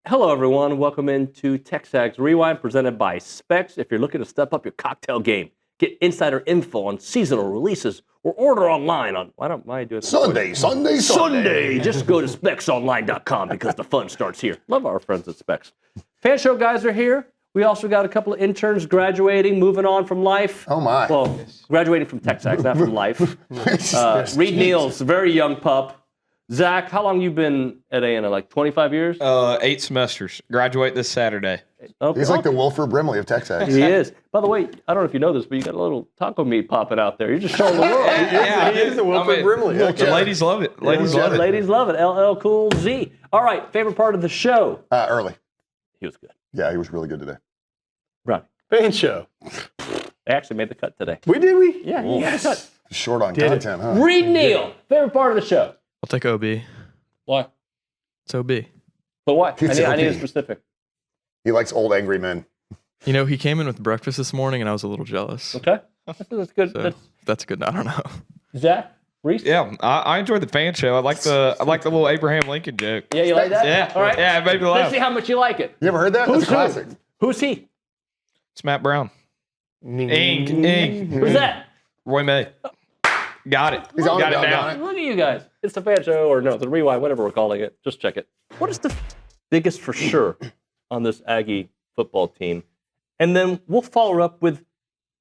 Hello, everyone. Welcome into TexAgs Rewind, presented by Specs. If you're looking to step up your cocktail game, get insider info on seasonal releases, or order online on why am I doing this? Sunday. Just go to specsonline.com because the fun starts here. Love our friends at Specs. Fan show guys are here. We also got a couple of interns graduating, moving on from life. Oh, my. Well, graduating from TexAgs, not from life. Reed Neal's a very young pup. Zach, how long you been at A&M? Like 25 years? 8 semesters. Graduate this Saturday. Okay. He's like the Wilford Brimley of TexAgs. He is. By the way, I don't know if you know this, but you got a little taco meat popping out there. You're just showing the world. He is the Wilford Brimley. Look, the ladies love it. Ladies love it. LL Cool Z. All right, favorite part of the show? Early. He was good. Yeah, he was really good today. Right. Fan show. They actually made the cut today. We? Yeah, he got the cut. Short on content, huh? Reed Neal, favorite part of the show? I'll take OB. Why? It's OB. But why? I need a OB. specific. He likes old angry men. You know, he came in with breakfast this morning, and I was a little jealous. Okay. That's good. So that's good. I don't know. Zach? Reese? Yeah, I enjoyed the fan show. I like the little Abraham Lincoln joke. Yeah, you like that? Yeah. All right. Yeah, it made me laugh. Let's see how much you like it. You ever heard that? That's classic. Who's he? It's Matt Brown. Ink. Who's that? Roy May. Got it. He's on Got it it now. now. Look at you guys. It's the fan show, or no, the rewind, whatever we're calling it. Just check it. What is the biggest for sure on this Aggie football team? And then we'll follow up with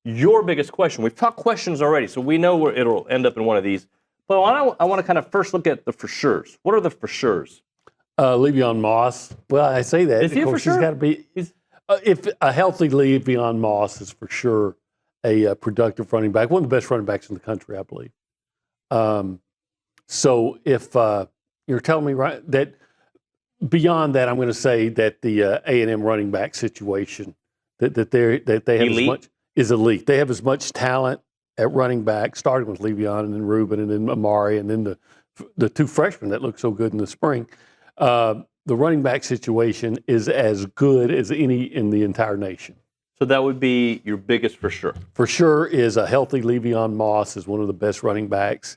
your biggest question. We've talked questions already, so we know where it'll end up in one of these. But I want to kind of first look at the for sures. What are the for sures? Le'Veon Moss. Well, I say that. Is he a for sure? He's got to be. If a healthy Le'Veon Moss is for sure a productive running back, one of the best running backs in the country, I believe. So if you're telling me right that beyond that, I'm going to say that the A&M running back situation that they have as much is elite. They have as much talent at running back, starting with Le'Veon and then Reuben and then Amari and then the two freshmen that look so good in the spring. The running back situation is as good as any in the entire nation. So that would be your biggest for sure. For sure is a healthy Le'Veon Moss is one of the best running backs,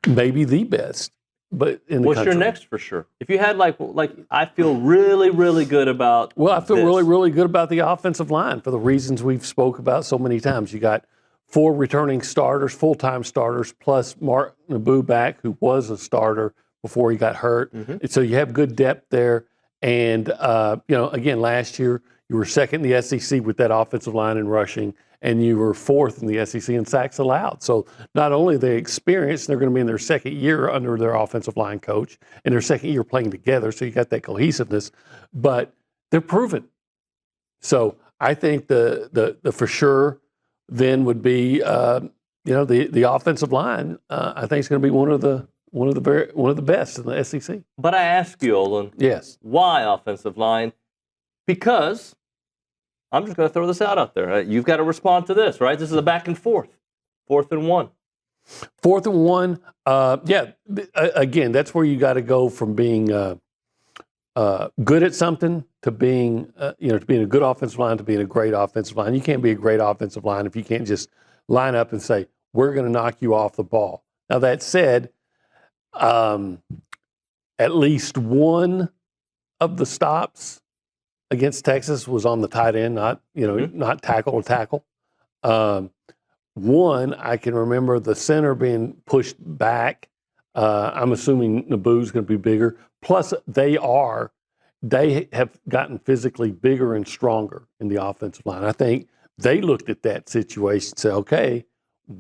maybe the best. But in the What's country. your next for sure? If you had like I feel really, really good about. Well, I feel this. really, really good about the offensive line for the reasons we've spoke about so many times. You got 4 returning starters, full-time starters, plus Mark Naboo back, who was a starter before he got hurt. Mm-hmm. So you have good depth there. And, again, last year you were second in the SEC with that offensive line in rushing, and you were fourth in the SEC in sacks allowed. So not only are they experienced, they're going to be in their second year under their offensive line coach, and their second year playing together, so you got that cohesiveness. But they're proven. So I think the for sure then would be the offensive line. I think it's going to be one of the best in the SEC. But I ask you, Olin. Yes. Why offensive line? Because I'm just going to throw this out there. You've got to respond to this, right? This is a back and forth. 4th and 1. 4th and 1. Again, that's where you got to go from being good at something to being, to being a good offensive line to being a great offensive line. You can't be a great offensive line if you can't just line up and say, we're going to knock you off the ball. Now, that said, at least one of the stops against Texas was on the tight end, not tackle or tackle. One, I can remember the center being pushed back. I'm assuming Naboo's going to be bigger. Plus, they have gotten physically bigger and stronger in the offensive line. I think they looked at that situation and said, okay,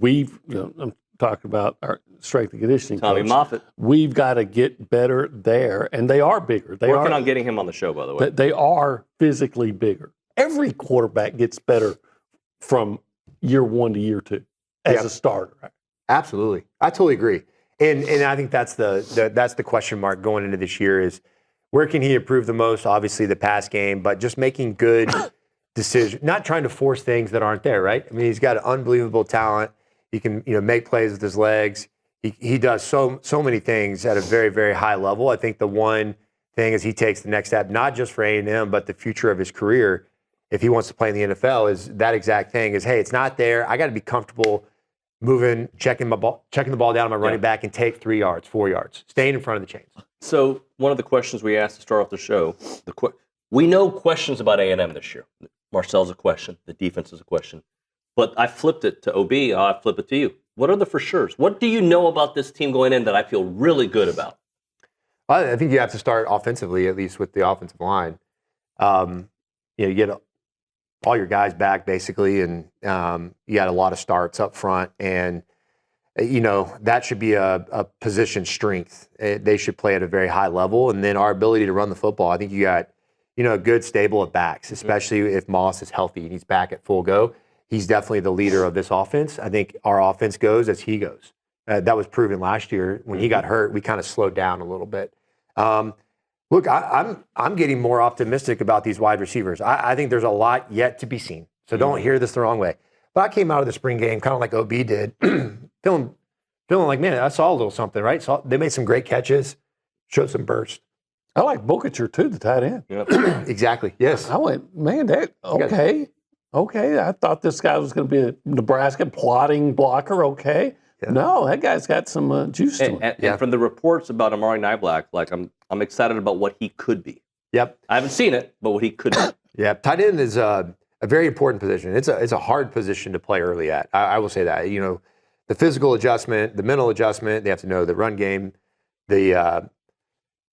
I'm talking about our strength and conditioning Tommy coach. Moffitt. We've got to get better there, and they are bigger. Working on getting him on the show, by the way. They are physically bigger. Every quarterback gets better from year 1 to year 2 as a starter. Absolutely, I totally agree, and I think that's the question mark going into this year is where can he improve the most? Obviously, the pass game, but just making good decisions, not trying to force things that aren't there. Right? I mean, he's got unbelievable talent. He can make plays with his legs. He does so many things at a very, very high level. I think the one thing as he takes the next step, not just for A&M, but the future of his career, if he wants to play in the NFL, is that exact thing is, hey, it's not there. I got to be comfortable checking the ball down on my running back and take 3 yards, 4 yards, staying in front of the chains. So one of the questions we asked to start off the show. We know questions about A&M this year. Marcel's a question. The defense is a question. But I flipped it to OB. I'll flip it to you. What are the for sure's? What do you know about this team going in that I feel really good about? I think you have to start offensively, at least with the offensive line. You get all your guys back, basically, and you got a lot of starts up front. And, that should be a position strength. They should play at a very high level. And then our ability to run the football, I think you got, a good stable of backs, especially if Moss is healthy and he's back at full go. He's definitely the leader of this offense. I think our offense goes as he goes. That was proven last year. When he got hurt, we kind of slowed down a little bit. Look, I'm getting more optimistic about these wide receivers. I think there's a lot yet to be seen. So don't hear this the wrong way. But I came out of the spring game kind of like OB did, feeling like, man, I saw a little something, right? They made some great catches, showed some burst. I like Bokacher too, the tight end. Yep. Exactly. Yes. I went, man, okay. I thought this guy was going to be a Nebraska plotting blocker. Okay. Yeah. No, that guy's got some juice to him. And from the reports about Amari Niblack, like I'm excited about what he could be. Yep. I haven't seen it, but what he could be. Yeah. Tight end is a very important position. It's a hard position to play early at. I will say that. The physical adjustment, the mental adjustment, they have to know the run game, the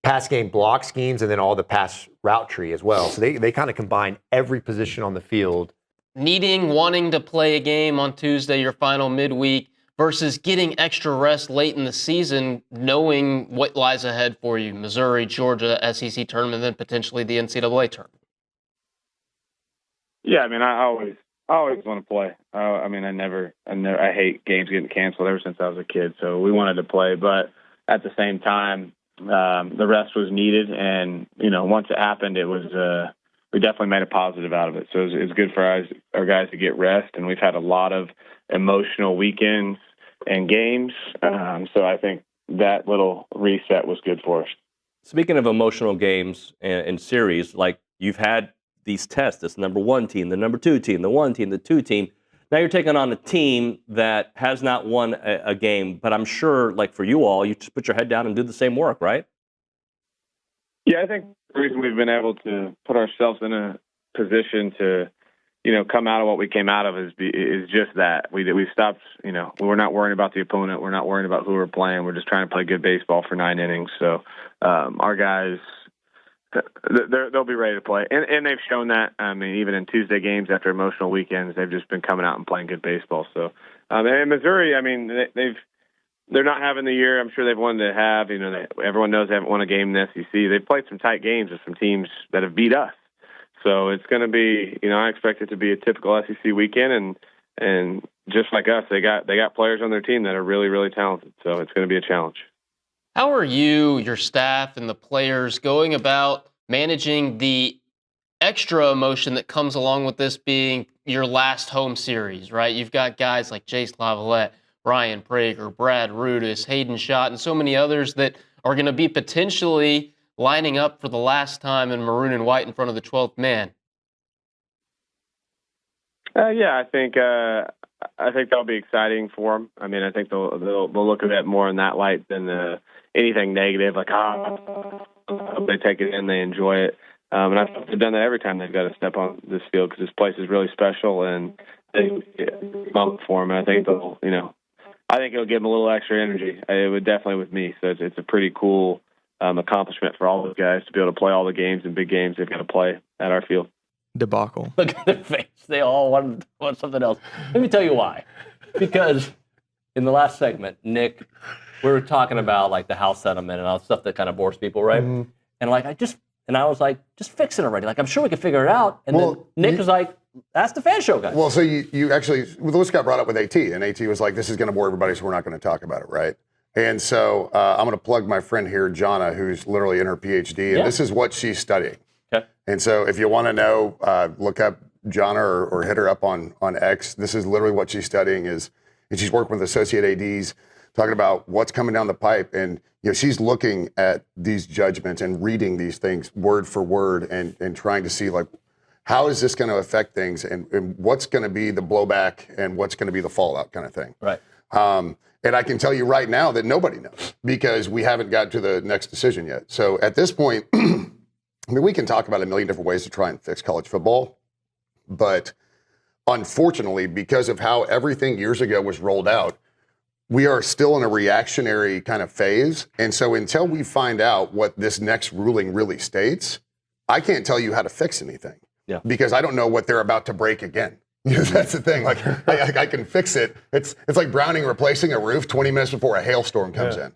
pass game block schemes, and then all the pass route tree as well. So they kind of combine every position on the field. Wanting to play a game on Tuesday, your final midweek, versus getting extra rest late in the season, knowing what lies ahead for you, Missouri, Georgia, SEC tournament, then potentially the NCAA tournament. Yeah, I always want to play. I hate games getting canceled ever since I was a kid, so we wanted to play. But at the same time, the rest was needed, and once it happened, it was we definitely made a positive out of it. So it was good for our guys to get rest, and we've had a lot of emotional weekends and games. So I think that little reset was good for us. Speaking of emotional games and series, like you've had these tests, this number one team, the number two team, the one team, the two team. Now you're taking on a team that has not won a game, but I'm sure, like for you all, you just put your head down and do the same work, right? Yeah, I think the reason we've been able to put ourselves in a position to, come out of what we came out of is just that. We stopped, we're not worrying about the opponent. We're not worrying about who we're playing. We're just trying to play good baseball for 9 innings. So our guys, they'll be ready to play. And they've shown that. Even in Tuesday games after emotional weekends, they've just been coming out and playing good baseball. So, and Missouri, they're not having the year I'm sure they've wanted to have. Everyone knows they haven't won a game in the SEC. They've played some tight games with some teams that have beat us. So it's going to be, I expect it to be a typical SEC weekend. And just like us, they got players on their team that are really, really talented. So it's going to be a challenge. How are you, your staff, and the players going about managing the extra emotion that comes along with this being your last home series, right? You've got guys like Jace Lavalette, Ryan Prager, Brad Rudis, Hayden Schott, and so many others that are going to be potentially lining up for the last time in maroon and white in front of the 12th man. I think that'll be exciting for them. I think they'll look at it more in that light than anything negative, like, they take it in, they enjoy it. And I've done that every time they've got to step on this field because this place is really special and they bump for them. And I think it'll give them a little extra energy. It would definitely with me. So it's a pretty cool accomplishment for all those guys to be able to play all the games and big games they've got to play at our field. Debacle. Look at their face. They all want something else. Let me tell you why. Because in the last segment, Nick, we were talking about like the house settlement and all the stuff that kind of bores people, right? Mm-hmm. And I was like, just fix it already. Like, I'm sure we can figure it out. And then Nick was like, ask the fan show guy. Well, so you actually, this got brought up with AT, and AT was like, this is going to bore everybody, so we're not going to talk about it, right? And so I'm going to plug my friend here, Jonna, who's literally in her PhD, and this is what she's studying. Okay. And so if you want to know, look up Jonna or hit her up on X. This is literally what she's studying and she's working with associate ADs, talking about what's coming down the pipe. And she's looking at these judgments and reading these things word for word and trying to see, like, how is this going to affect things and what's going to be the blowback and what's going to be the fallout kind of thing. Right. And I can tell you right now that nobody knows because we haven't got to the next decision yet. So at this point, I mean, we can talk about a million different ways to try and fix college football. But unfortunately, because of how everything years ago was rolled out, we are still in a reactionary kind of phase. And so until we find out what this next ruling really states, I can't tell you how to fix anything. Yeah. Because I don't know what they're about to break again. That's the thing. Like I can fix it. It's like Browning replacing a roof 20 minutes before a hailstorm comes in.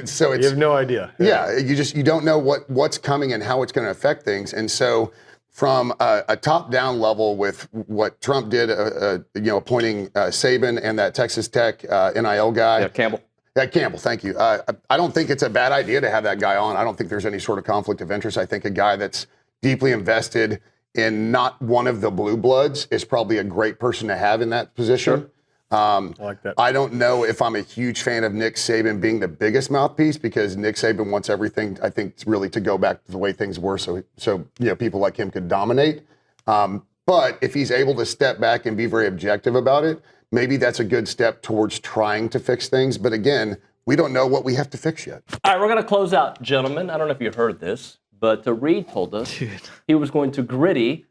So it's you have no idea. You don't know what's coming and how it's going to affect things. And so from a top-down level with what Trump did, appointing Saban and that Texas Tech NIL guy. Yeah, Campbell. Yeah, Campbell, thank you. I don't think it's a bad idea to have that guy on. I don't think there's any sort of conflict of interest. I think a guy that's deeply invested in not one of the blue bloods is probably a great person to have in that position. Sure. I like that. I don't know if I'm a huge fan of Nick Saban being the biggest mouthpiece because Nick Saban wants everything, I think, really to go back to the way things were so people like him could dominate. But if he's able to step back and be very objective about it, maybe that's a good step towards trying to fix things. But again, we don't know what we have to fix yet. All right, we're going to close out, gentlemen. I don't know if you heard this, but Reed told us he was going to gritty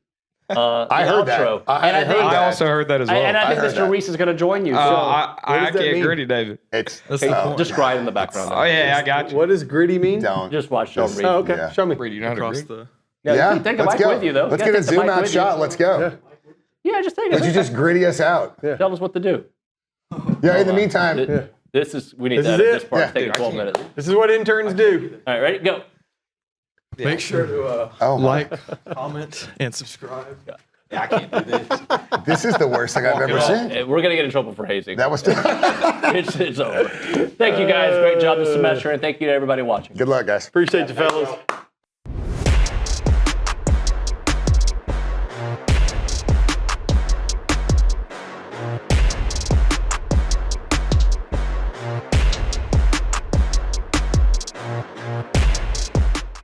I heard outro. that. I also heard that as well. And I think Mr. Reese is going to join you. So I can't gritty, David. just cry in the background. Oh, yeah, I got you. What does gritty mean? Don't. Just watch Sean Reed. Oh, okay. Yeah. Show me. Reed, you know how to gritty? Yeah, take a let's mic go. with you, though. Let's You get a gotta take the zoom mic out with shot. you. Let's go. Yeah, just take it. Would you just gritty us out? Tell us what to do. Yeah, in the meantime. We need This to is edit it? this part. Yeah. Take 12 minutes. This is what interns do. All right, ready? Go. Make sure to like, comment, and subscribe. Yeah, I can't do this. This is the worst thing I've ever seen. We're going to get in trouble for hazing. That was It's over. Thank you, guys. Great job this semester, and thank you to everybody watching. Good luck, guys. Appreciate you, fellas.